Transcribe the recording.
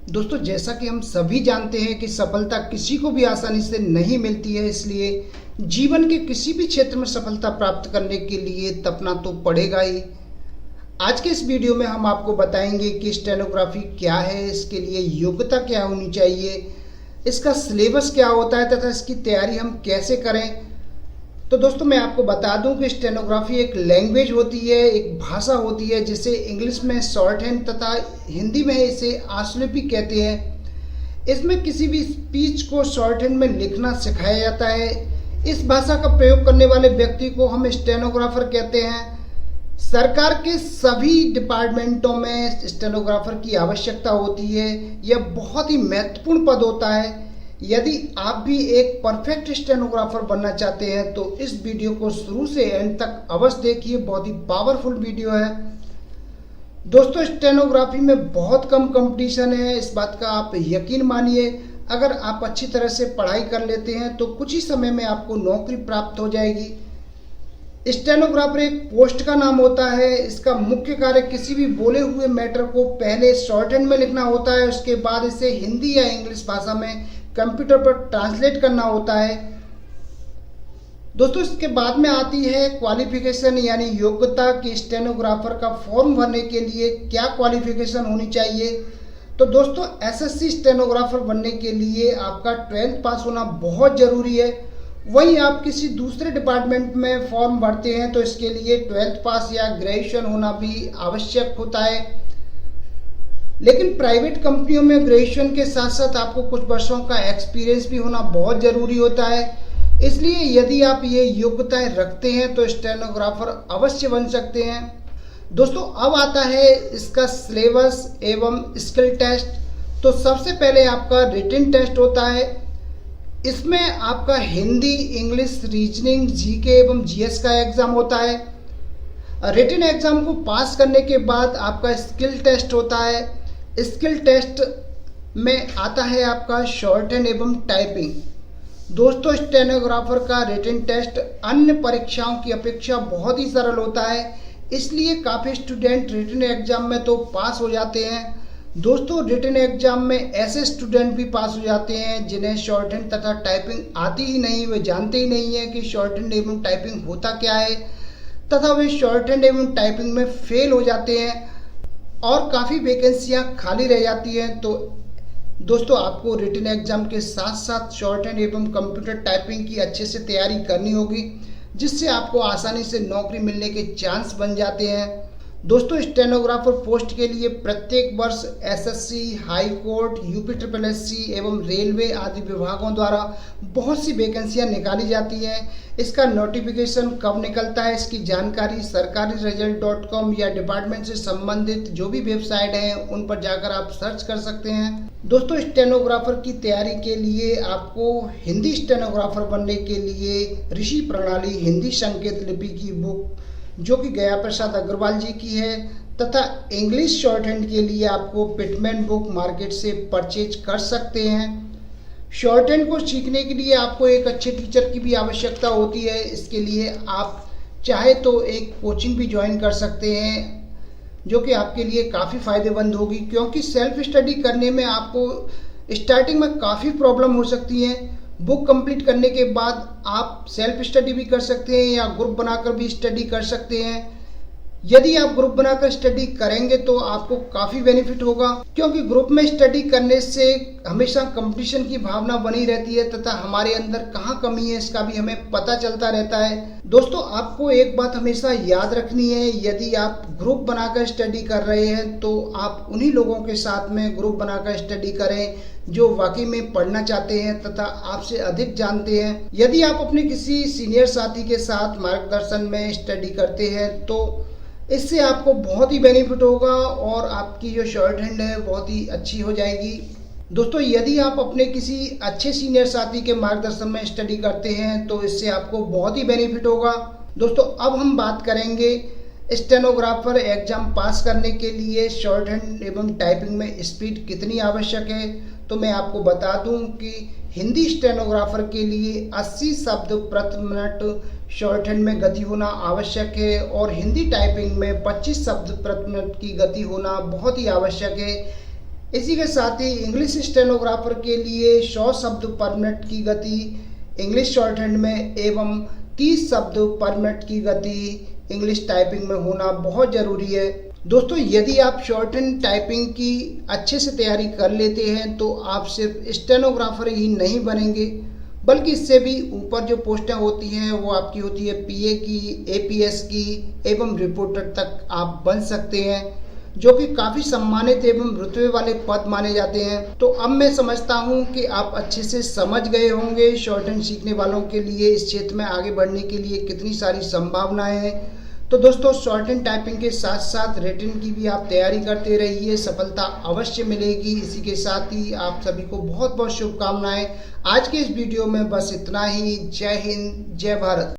दोस्तों, जैसा कि हम सभी जानते हैं कि सफलता किसी को भी आसानी से नहीं मिलती है। इसलिए जीवन के किसी भी क्षेत्र में सफलता प्राप्त करने के लिए तपना तो पड़ेगा ही। आज के इस वीडियो में हम आपको बताएंगे कि स्टेनोग्राफी क्या है, इसके लिए योग्यता क्या होनी चाहिए, इसका सिलेबस क्या होता है तथा इसकी तैयारी हम कैसे करें। तो दोस्तों, मैं आपको बता दूं कि स्टेनोग्राफी एक लैंग्वेज होती है, एक भाषा होती है, जिसे इंग्लिश में शॉर्ट हैंड तथा हिंदी में इसे आशुलिपि कहते हैं। इसमें किसी भी स्पीच को शॉर्ट हैंड में लिखना सिखाया जाता है। इस भाषा का प्रयोग करने वाले व्यक्ति को हम स्टेनोग्राफर कहते हैं। सरकार के सभी डिपार्टमेंटों में स्टेनोग्राफर की आवश्यकता होती है। यह बहुत ही महत्वपूर्ण पद होता है। यदि आप भी एक परफेक्ट स्टेनोग्राफर बनना चाहते हैं तो इस वीडियो को शुरू से एंड तक अवश्य देखिए, बहुत ही पावरफुल वीडियो है। दोस्तों, स्टेनोग्राफी में बहुत कम कंपटीशन है, इस बात का आप यकीन मानिए। अगर आप अच्छी तरह से पढ़ाई कर लेते हैं तो कुछ ही समय में आपको नौकरी प्राप्त हो जाएगी। स्टेनोग्राफर एक पोस्ट का नाम होता है। इसका मुख्य कार्य किसी भी बोले हुए मैटर को पहले शॉर्ट हैंड में लिखना होता है, उसके बाद इसे हिंदी या इंग्लिश भाषा में कंप्यूटर पर ट्रांसलेट करना होता है। दोस्तों, इसके बाद में आती है क्वालिफिकेशन यानी योग्यता की स्टेनोग्राफर का फॉर्म भरने के लिए क्या क्वालिफिकेशन होनी चाहिए। तो दोस्तों, एसएससी स्टेनोग्राफर बनने के लिए आपका 12th पास होना बहुत ज़रूरी है। वहीं आप किसी दूसरे डिपार्टमेंट में फॉर्म भरते हैं तो इसके लिए 12th पास या ग्रेजुएशन होना भी आवश्यक होता है। लेकिन प्राइवेट कंपनियों में ग्रेजुएशन के साथ साथ आपको कुछ वर्षों का एक्सपीरियंस भी होना बहुत ज़रूरी होता है। इसलिए यदि आप ये योग्यताएं रखते हैं तो स्टेनोग्राफर अवश्य बन सकते हैं। दोस्तों, अब आता है इसका सिलेबस एवं स्किल टेस्ट। तो सबसे पहले आपका रिटन टेस्ट होता है। इसमें आपका हिंदी, इंग्लिश, रीजनिंग, जीके एवं जीएस का एग्ज़ाम होता है। रिटन एग्ज़ाम को पास करने के बाद आपका स्किल टेस्ट होता है। स्किल टेस्ट में आता है आपका शॉर्ट हैंड एवं टाइपिंग। दोस्तों, स्टेनोग्राफर का रिटन टेस्ट अन्य परीक्षाओं की अपेक्षा बहुत ही सरल होता है। इसलिए काफ़ी स्टूडेंट रिटन एग्ज़ाम में तो पास हो जाते हैं। दोस्तों, रिटन एग्ज़ाम में ऐसे स्टूडेंट भी पास हो जाते हैं जिन्हें शॉर्ट हैंड तथा टाइपिंग आती ही नहीं, वे जानते ही नहीं है कि शॉर्ट हैंड एवं टाइपिंग होता क्या है, तथा वे शॉर्ट हैंड एवं टाइपिंग में फेल हो जाते हैं और काफ़ी वैकेंसियां खाली रह जाती हैं। तो दोस्तों, आपको रिटन एग्ज़ाम के साथ साथ शॉर्ट हैंड एवं कंप्यूटर टाइपिंग की अच्छे से तैयारी करनी होगी, जिससे आपको आसानी से नौकरी मिलने के चांस बन जाते हैं। दोस्तों, स्टेनोग्राफर पोस्ट के लिए प्रत्येक वर्ष एसएससी, हाई कोर्ट, यूपीएससी एवं रेलवे आदि विभागों द्वारा बहुत सी वैकेंसियां निकाली जाती हैं। इसका नोटिफिकेशन कब निकलता है, इसकी जानकारी सरकारी रिजल्ट.com या डिपार्टमेंट से संबंधित जो भी वेबसाइट हैं उन पर जाकर आप सर्च कर सकते हैं। दोस्तों, स्टेनोग्राफर की तैयारी के लिए आपको हिंदी स्टेनोग्राफर बनने के लिए ऋषि प्रणाली हिंदी संकेत लिपि की बुक, जो कि गया प्रसाद अग्रवाल जी की है, तथा इंग्लिश शॉर्ट हैंड के लिए आपको पिटमैन बुक मार्केट से परचेज कर सकते हैं। शॉर्ट हैंड को सीखने के लिए आपको एक अच्छे टीचर की भी आवश्यकता होती है। इसके लिए आप चाहे तो एक कोचिंग भी ज्वाइन कर सकते हैं, जो कि आपके लिए काफ़ी फ़ायदेमंद होगी, क्योंकि सेल्फ स्टडी करने में आपको स्टार्टिंग में काफ़ी प्रॉब्लम हो सकती है। बुक कंप्लीट करने के बाद आप सेल्फ स्टडी भी कर सकते हैं या ग्रुप बनाकर भी स्टडी कर सकते हैं। यदि आप ग्रुप बनाकर स्टडी करेंगे तो आपको काफ़ी बेनिफिट होगा, क्योंकि ग्रुप में स्टडी करने से हमेशा कंपटीशन की भावना बनी रहती है तथा हमारे अंदर कहाँ कमी है इसका भी हमें पता चलता रहता है। दोस्तों, आपको एक बात हमेशा याद रखनी है, यदि आप ग्रुप बनाकर स्टडी कर रहे हैं तो आप उन्हीं लोगों के साथ में ग्रुप बनाकर स्टडी करें जो वाकई में पढ़ना चाहते हैं तथा आपसे अधिक जानते हैं। यदि आप अपने किसी सीनियर साथी के साथ मार्गदर्शन में स्टडी करते हैं तो इससे आपको बहुत ही बेनिफिट होगा और आपकी जो शॉर्ट हैंड है बहुत ही अच्छी हो जाएगी। दोस्तों, यदि आप अपने किसी अच्छे सीनियर साथी के मार्गदर्शन में स्टडी करते हैं तो इससे आपको बहुत ही बेनिफिट होगा। दोस्तों, अब हम बात करेंगे स्टेनोग्राफर एग्जाम पास करने के लिए शॉर्ट हैंड एवं टाइपिंग में स्पीड कितनी आवश्यक है। तो मैं आपको बता दूं कि हिंदी स्टेनोग्राफर के लिए 80 शब्द प्रति मिनट शॉर्ट हैंड में गति होना आवश्यक है और हिंदी टाइपिंग में 25 शब्द प्रति मिनट की गति होना बहुत ही आवश्यक है। इसी के साथ ही इंग्लिश स्टेनोग्राफर के लिए 100 शब्द पर मिनट की गति इंग्लिश शॉर्ट हैंड में एवं 30 शब्द पर मिनट की गति इंग्लिश टाइपिंग में होना बहुत ज़रूरी है। दोस्तों, यदि आप शॉर्ट हैंड टाइपिंग की अच्छे से तैयारी कर लेते हैं तो आप सिर्फ स्टेनोग्राफर ही नहीं बनेंगे, बल्कि इससे भी ऊपर जो पोस्टें होती हैं वो आपकी होती है पीए की, एपीएस की एवं रिपोर्टर तक आप बन सकते हैं, जो कि काफ़ी सम्मानित एवं रुतबे वाले पद माने जाते हैं। तो अब मैं समझता हूं कि आप अच्छे से समझ गए होंगे शॉर्ट हैंड सीखने वालों के लिए इस क्षेत्र में आगे बढ़ने के लिए कितनी सारी संभावनाएं हैं। तो दोस्तों, शॉर्ट हैंड टाइपिंग के साथ साथ रिटन की भी आप तैयारी करते रहिए, सफलता अवश्य मिलेगी। इसी के साथ ही आप सभी को बहुत बहुत शुभकामनाएं। आज के इस वीडियो में बस इतना ही। जय हिंद, जय भारत।